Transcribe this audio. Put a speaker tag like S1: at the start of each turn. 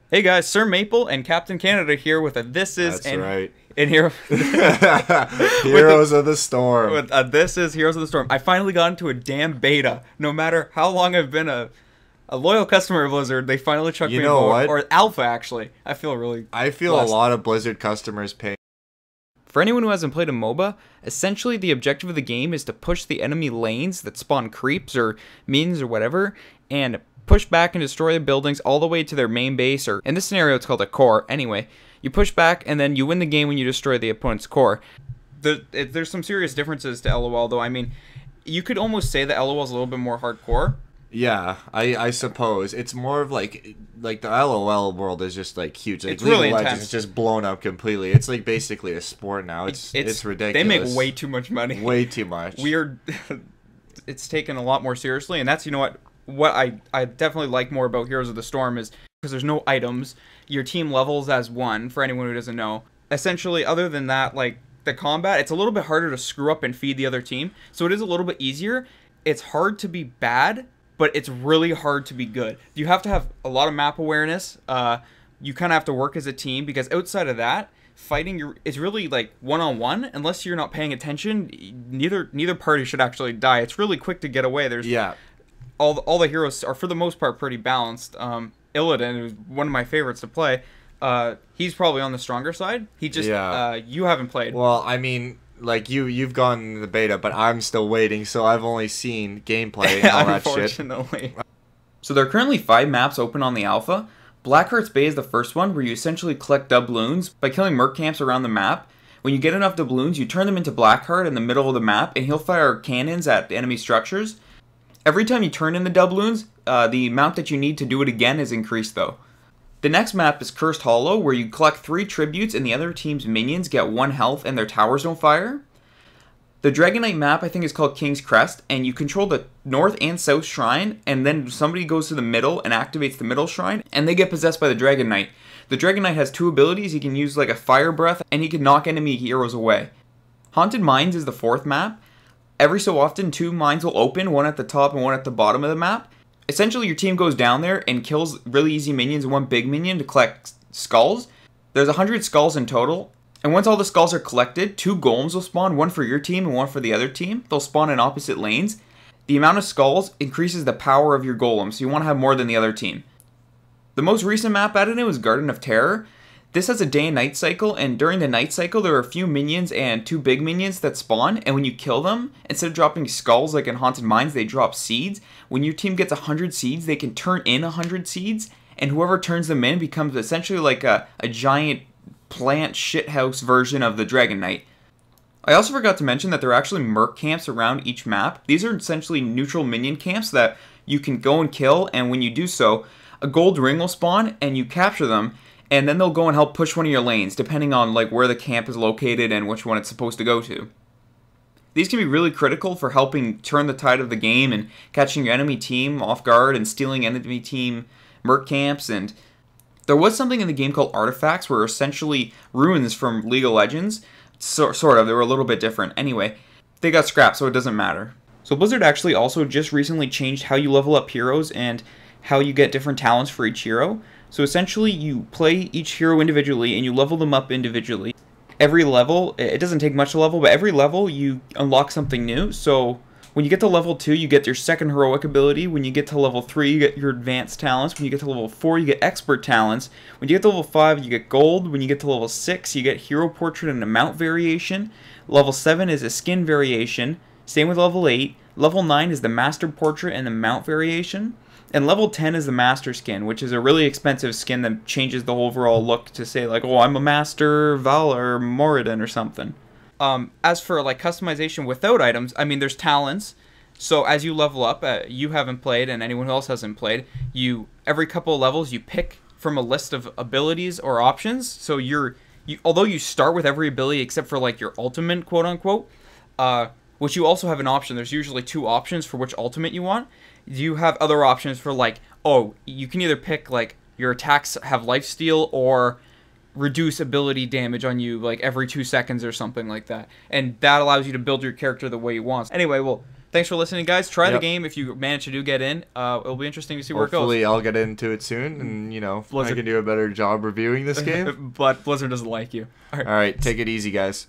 S1: Hey guys, SirMaple and Captncanada here with a This Is
S2: That's right.
S1: and here
S2: Heroes of the Storm.
S1: with a This Is Heroes of the Storm. I finally got into a damn beta. No matter how long I've been a loyal customer of Blizzard, they finally chucked
S2: You
S1: me
S2: know
S1: more.
S2: what?
S1: Or alpha actually. I feel really
S2: I feel
S1: blessed.
S2: a lot of Blizzard customers pay.
S1: For anyone who hasn't played a MOBA, essentially the objective of the game is to push the enemy lanes that spawn creeps or minions or whatever, and push back and destroy the buildings all the way to their main base, or in this scenario it's called a core. Anyway, you push back and then you win the game when you destroy the opponent's core. There's some serious differences to LOL though. I mean, you could almost say that LOL is a little bit more hardcore.
S2: Yeah, I suppose it's more of like the LOL world is just like huge. Like
S1: It's really
S2: League of Legends
S1: intense.
S2: is just blown up completely. It's like basically a sport now. It's ridiculous.
S1: They make way too much money.
S2: Way too much.
S1: It's taken a lot more seriously, and that's, you know what I definitely like more about Heroes of the Storm is because there's no items. Your team levels as one, for anyone who doesn't know. Essentially, other than that, like the combat, it's a little bit harder to screw up and feed the other team, so it is a little bit easier. It's hard to be bad, but it's really hard to be good. You have to have a lot of map awareness. You kind of have to work as a team, because outside of that, fighting is really like one-on-one. Unless you're not paying attention, neither party should actually die. It's really quick to get away. There's all the heroes are for the most part pretty balanced. Illidan, who's one of my favorites to play, he's probably on the stronger side. He just you haven't played.
S2: Well, I mean, like you've gone in the beta, but I'm still waiting, so I've only seen gameplay and all that shit.
S1: Unfortunately. So there are currently 5 maps open on the alpha. Blackheart's Bay is the first one, where you essentially collect doubloons by killing merc camps around the map. When you get enough doubloons, you turn them into Blackheart in the middle of the map, and he'll fire cannons at enemy structures. Every time you turn in the doubloons, the amount that you need to do it again is increased though. The next map is Cursed Hollow, where you collect 3 tributes and the other team's minions get 1 health and their towers don't fire. The Dragonite map, I think, is called King's Crest, and you control the north and south shrine, and then somebody goes to the middle and activates the middle shrine, and they get possessed by the Dragonite. The Dragonite has 2 abilities. He can use like a fire breath, and he can knock enemy heroes away. Haunted Mines is the 4th map. Every so often, 2 mines will open, one at the top and one at the bottom of the map. Essentially, your team goes down there and kills really easy minions and 1 big minion to collect skulls. There's 100 skulls in total. And once all the skulls are collected, 2 golems will spawn, one for your team and one for the other team. They'll spawn in opposite lanes. The amount of skulls increases the power of your golem, so you want to have more than the other team. The most recent map added in was Garden of Terror. This has a day and night cycle, and during the night cycle there are a few minions and 2 big minions that spawn, and when you kill them, instead of dropping skulls like in Haunted Mines, they drop seeds. When your team gets 100 seeds, they can turn in 100 seeds, and whoever turns them in becomes essentially like a giant plant shithouse version of the Dragon Knight. I also forgot to mention that there are actually merc camps around each map. These are essentially neutral minion camps that you can go and kill, and when you do so, a gold ring will spawn and you capture them, and then they'll go and help push one of your lanes, depending on like where the camp is located and which one it's supposed to go to. These can be really critical for helping turn the tide of the game and catching your enemy team off guard and stealing enemy team merc camps. And there was something in the game called artifacts, where essentially ruins from League of Legends. Sort of, they were a little bit different. Anyway, they got scrapped, so it doesn't matter. So Blizzard actually also just recently changed how you level up heroes and how you get different talents for each hero. So essentially, you play each hero individually and you level them up individually. Every level, it doesn't take much to level, but every level you unlock something new. So when you get to level 2, you get your second heroic ability. When you get to level 3, you get your advanced talents. When you get to level 4, you get expert talents. When you get to level 5, you get gold. When you get to level 6, you get hero portrait and a mount variation. Level 7 is a skin variation. Same with level 8. Level 9 is the master portrait and the mount variation. And level 10 is the master skin, which is a really expensive skin that changes the overall look to say like, oh, I'm a master Val or Moradin or something. As for like customization without items, I mean, there's talents. So as you level up, you haven't played and anyone else hasn't played, every couple of levels you pick from a list of abilities or options. So although you start with every ability except for like your ultimate, quote unquote, which you also have an option. There's usually 2 options for which ultimate you want. You have other options for like, oh, you can either pick like your attacks have lifesteal or reduce ability damage on you like every 2 seconds or something like that. And that allows you to build your character the way you want. Anyway, well, thanks for listening, guys. Try the game if you manage to get in. It'll be interesting to see where it goes.
S2: Hopefully, I'll get into it soon, and Blizzard. I can do a better job reviewing this game.
S1: But Blizzard doesn't like you.
S2: All right, take it easy, guys.